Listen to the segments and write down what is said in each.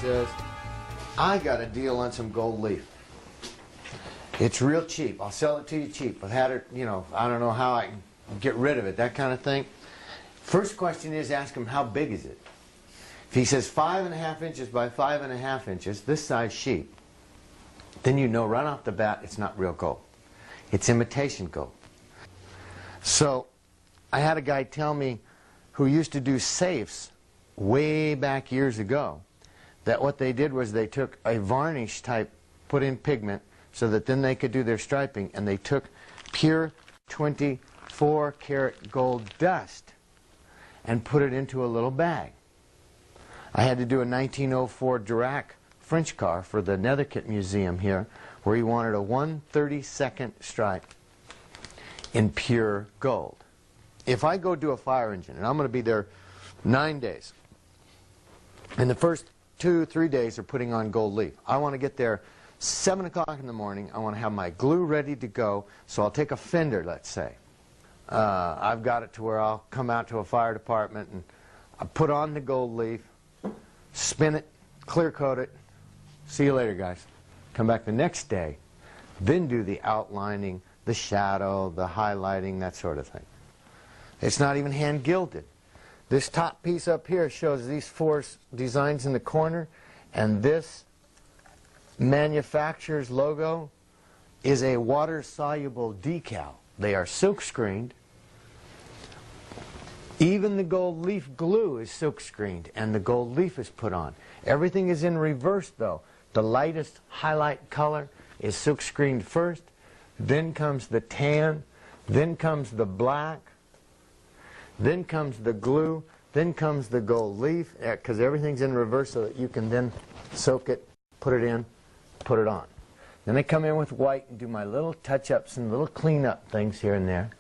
says, I got a deal on some gold leaf. It's real cheap. I'll sell it to you cheap. I've had it, I don't know how I can get rid of it, that kind of thing. First question is, ask him, how big is it? If he says 5.5 inches by 5.5 inches, this size sheet, then you know right off the bat it's not real gold. It's imitation gold. So I had a guy tell me who used to do safes way back years ago that what they did was they took a varnish type, put in pigment, so that then they could do their striping, and they took pure 24-karat gold dust and put it into a little bag. I had to do a 1904 Dirac French car for the Netherkit Museum here, where he wanted a 1/32 stripe in pure gold. If I go do a fire engine, and I'm going to be there 9 days, and the first 2-3 days are putting on gold leaf, I want to get there 7 o'clock in the morning. I want to have my glue ready to go, so I'll take a fender, let's say. I've got it to where I'll come out to a fire department and I put on the gold leaf, spin it, clear coat it, see you later guys. Come back the next day, then do the outlining, the shadow, the highlighting, that sort of thing. It's not even hand gilded. This top piece up here shows these 4 designs in the corner, and this manufacturer's logo is a water-soluble decal. They are silk screened. Even the gold leaf glue is silk screened, and the gold leaf is put on. Everything is in reverse though. The lightest highlight color is silk screened first, then comes the tan, then comes the black, then comes the glue, then comes the gold leaf, because everything's in reverse so that you can then soak it, put it in, put it on. Then I come in with white and do my little touch-ups and little clean-up things here and there.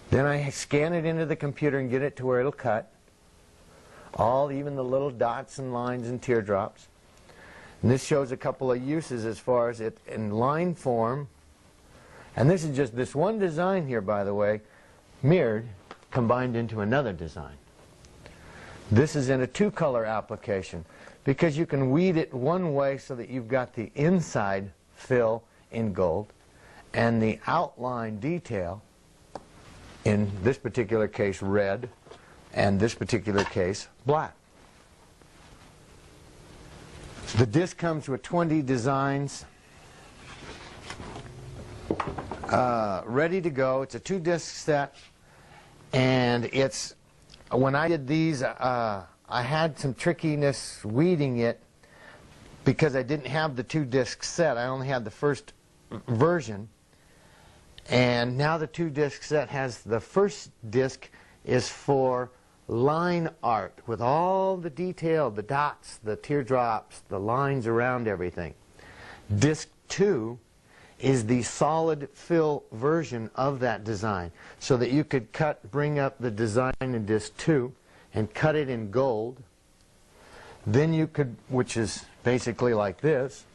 Then I scan it into the computer and get it to where it'll cut. Even the little dots and lines and teardrops. And this shows a couple of uses as far as it in line form. And this is just this one design here, by the way, mirrored, combined into another design. This is in a 2-color application because you can weed it one way so that you've got the inside fill in gold and the outline detail, in this particular case red, and this particular case black. The disc comes with 20 designs ready to go. It's a 2-disc set, and it's, when I did these, I had some trickiness weeding it because I didn't have the 2-disc set. I only had the first version, and now the 2-disc set has, the first disc is for line art with all the detail, the dots, the teardrops, the lines around everything. Disc 2 is the solid fill version of that design, so that you could bring up the design in disc 2 and cut it in gold. Then you could, which is basically like this.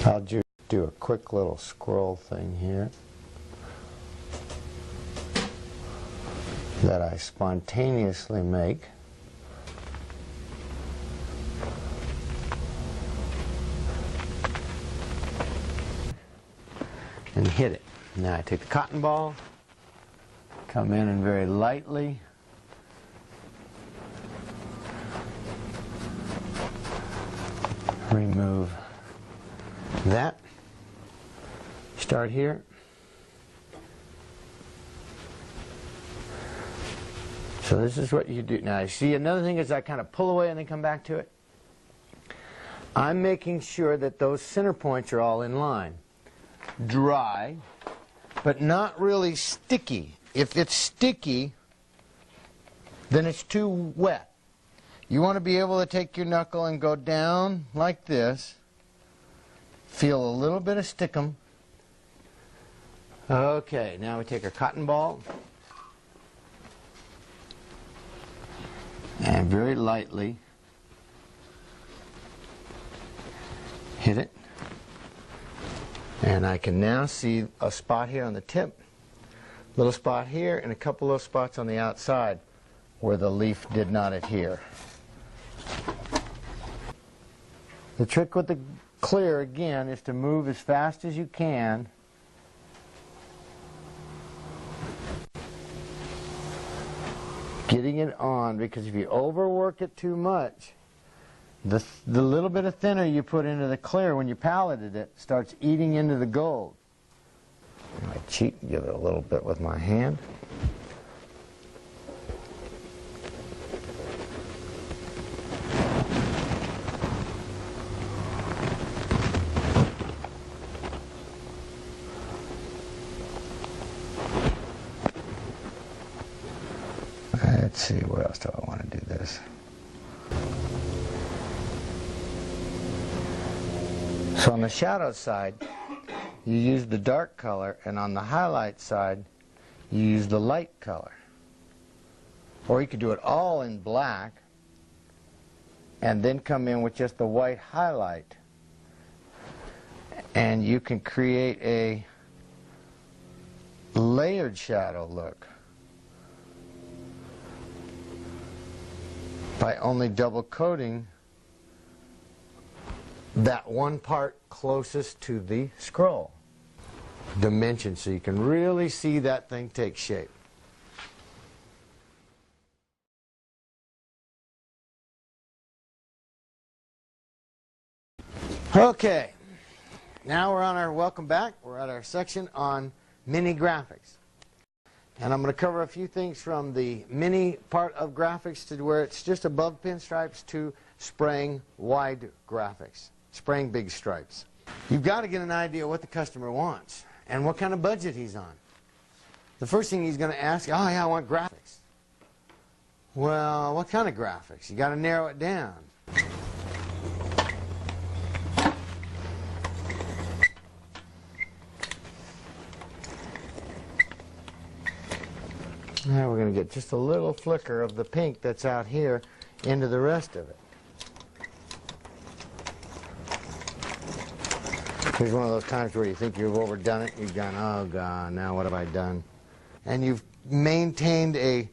I'll do a quick little scroll thing here that I spontaneously make. And hit it. Now I take the cotton ball, come in and very lightly remove that. Start here. So this is what you do. Now you see, another thing is I kind of pull away and then come back to it. I'm making sure that those center points are all in line. Dry, but not really sticky. If it's sticky, then it's too wet. You want to be able to take your knuckle and go down like this. Feel a little bit of stickum. Okay, now we take our cotton ball and very lightly hit it. And I can now see a spot here on the tip, little spot here, and a couple of spots on the outside where the leaf did not adhere. The trick with the clear, again, is to move as fast as you can. Getting it on, because if you overwork it too much, the little bit of thinner you put into the clear when you palleted it starts eating into the gold. I cheat and give it a little bit with my hand. Let's see, where else do I want to do this? So on the shadow side, you use the dark color, and on the highlight side, you use the light color. Or you could do it all in black, and then come in with just the white highlight. And you can create a layered shadow look by only double coating that one part closest to the scroll dimension, so you can really see that thing take shape. Okay, now we're on our welcome back. We're at our section on mini graphics. And I'm going to cover a few things from the mini part of graphics to where it's just above pinstripes to spraying wide graphics, spraying big stripes. You've got to get an idea what the customer wants and what kind of budget he's on. The first thing he's going to ask, oh yeah, I want graphics. Well, what kind of graphics? You got to narrow it down. Now we're going to get just a little flicker of the pink that's out here into the rest of it. Here's one of those times where you think you've overdone it. You've gone, oh God, now what have I done? And you've maintained a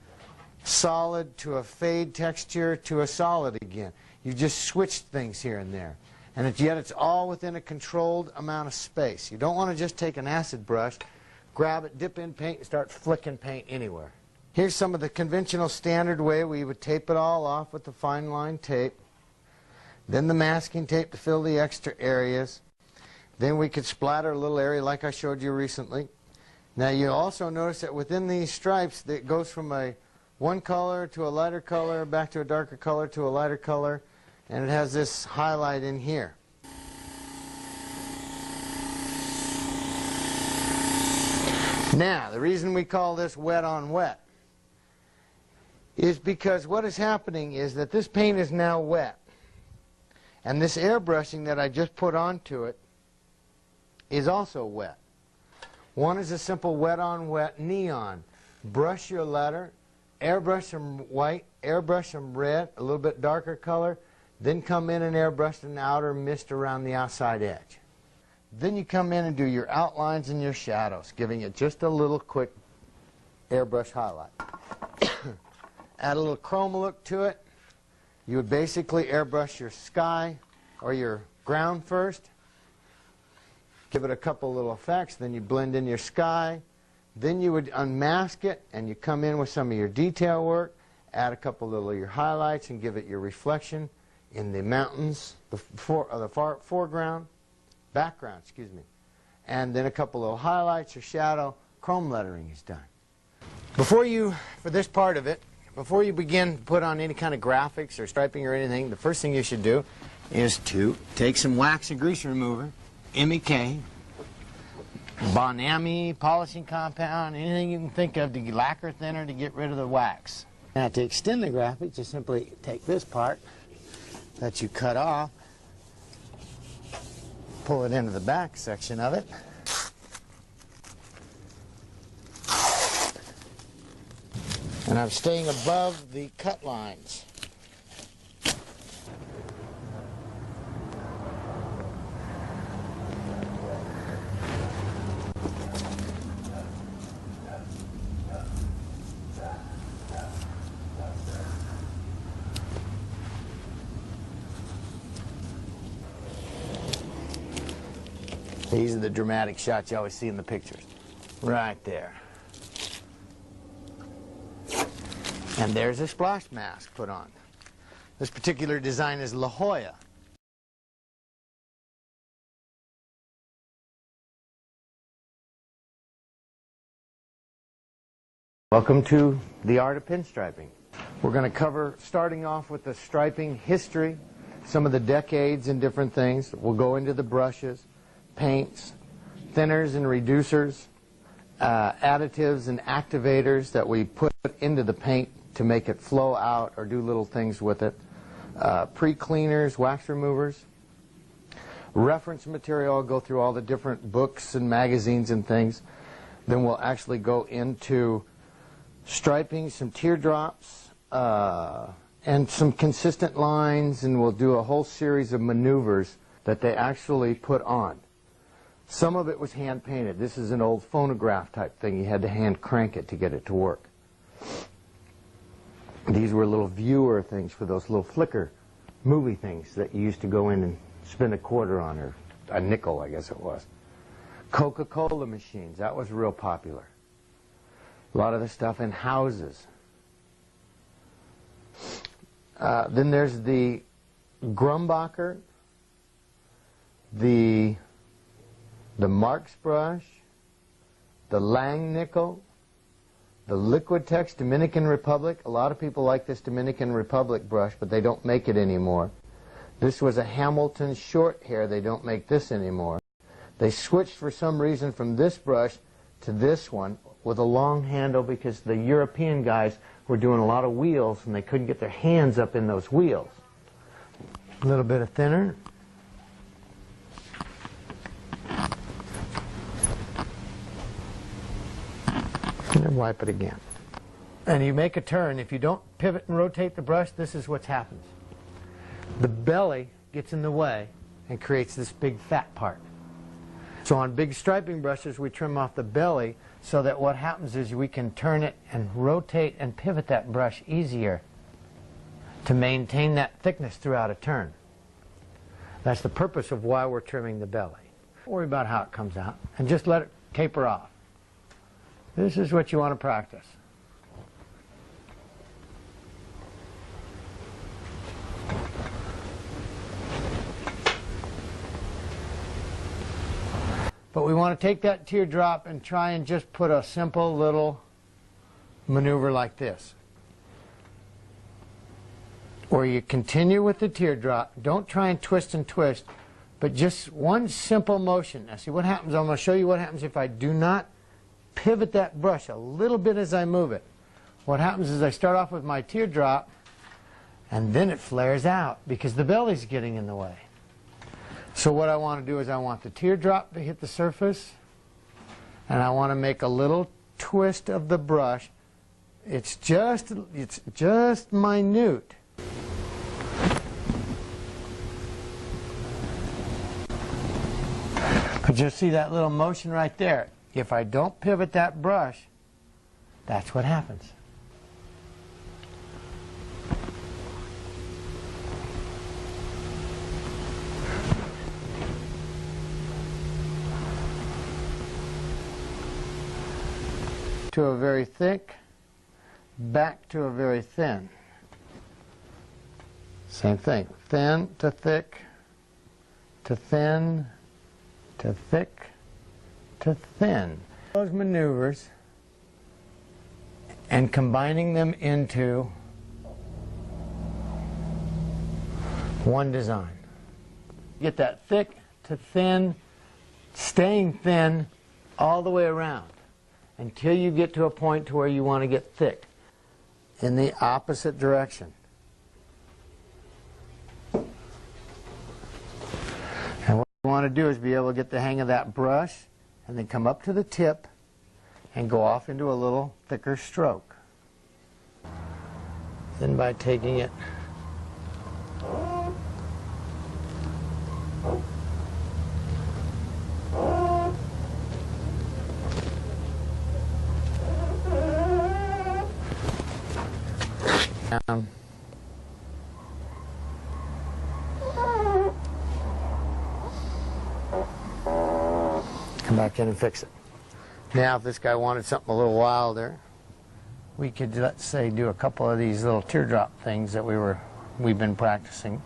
solid to a fade texture to a solid again. You've just switched things here and there. And yet it's all within a controlled amount of space. You don't want to just take an acid brush, grab it, dip in paint, and start flicking paint anywhere. Here's some of the conventional standard way we would tape it all off with the fine line tape. Then the masking tape to fill the extra areas. Then we could splatter a little area like I showed you recently. Now you also notice that within these stripes it goes from a one color to a lighter color, back to a darker color to a lighter color, and it has this highlight in here. Now, the reason we call this wet on wet is because what is happening is that this paint is now wet. And this airbrushing that I just put onto it is also wet. One is a simple wet on wet neon. Brush your letter, airbrush some white, airbrush some red, a little bit darker color, then come in and airbrush an outer mist around the outside edge. Then you come in and do your outlines and your shadows, giving it just a little quick airbrush highlight. Add a little chroma look to it. You would basically airbrush your sky or your ground first. Give it a couple little effects, then you blend in your sky. Then you would unmask it and you come in with some of your detail work, add a couple little of your highlights and give it your reflection in the mountains, the foreground. Background, excuse me. And then a couple little highlights or shadow, chrome lettering is done. Before you, for this part of it, before you begin to put on any kind of graphics or striping or anything, the first thing you should do is to take some wax and grease remover, MEK, Bonami, polishing compound, anything you can think of to lacquer thinner to get rid of the wax. Now to extend the graphic, just simply take this part that you cut off, pull it into the back section of it. And I'm staying above the cut lines. These are the dramatic shots you always see in the pictures. Right there. And there's a splash mask put on. This particular design is La Jolla. Welcome to the art of pinstriping. We're going to cover, starting off with the striping history, some of the decades and different things. We'll go into the brushes, paints, thinners and reducers, additives and activators that we put into the paint to make it flow out or do little things with it, pre-cleaners, wax removers, reference material. I'll go through all the different books and magazines and things. Then we'll actually go into striping, some teardrops, and some consistent lines, and we'll do a whole series of maneuvers that they actually put on. Some of it was hand painted. This is an old phonograph type thing. You had to hand crank it to get it to work. These were little viewer things for those little flicker movie things that you used to go in and spend a quarter on, or a nickel, I guess it was. Coca-Cola machines, that was real popular. A lot of the stuff in houses. Then there's the Grumbacher, the Marx brush, the Lang nickel, the Liquitex Dominican Republic. A lot of people like this Dominican Republic brush, but they don't make it anymore. This was a Hamilton short hair. They don't make this anymore. They switched for some reason from this brush to this one with a long handle because the European guys were doing a lot of wheels and they couldn't get their hands up in those wheels. A little bit of thinner. And then wipe it again. And you make a turn. If you don't pivot and rotate the brush, this is what happens. The belly gets in the way and creates this big fat part. So on big striping brushes, we trim off the belly so that what happens is we can turn it and rotate and pivot that brush easier to maintain that thickness throughout a turn. That's the purpose of why we're trimming the belly. Don't worry about how it comes out and just let it taper off. This is what you want to practice. But we want to take that teardrop and try and just put a simple little maneuver like this. Or you continue with the teardrop. Don't try and twist, but just one simple motion. Now see what happens. I'm going to show you what happens if I do not pivot that brush a little bit as I move it. What happens is I start off with my teardrop and then it flares out because the belly's getting in the way. So what I want to do is I want the teardrop to hit the surface and I want to make a little twist of the brush. It's just minute. But you see that little motion right there. If I don't pivot that brush, that's what happens. To a very thick, back to a very thin. Same thing. Thin to thick, to thin, to thick, to thin. Those maneuvers and combining them into one design. Get that thick to thin, staying thin all the way around until you get to a point to where you want to get thick in the opposite direction. And what you want to do is be able to get the hang of that brush and then come up to the tip and go off into a little thicker stroke. Then by taking it down. back in and fix it. Now if this guy wanted something a little wilder, we could, let's say, do a couple of these little teardrop things that we've been practicing.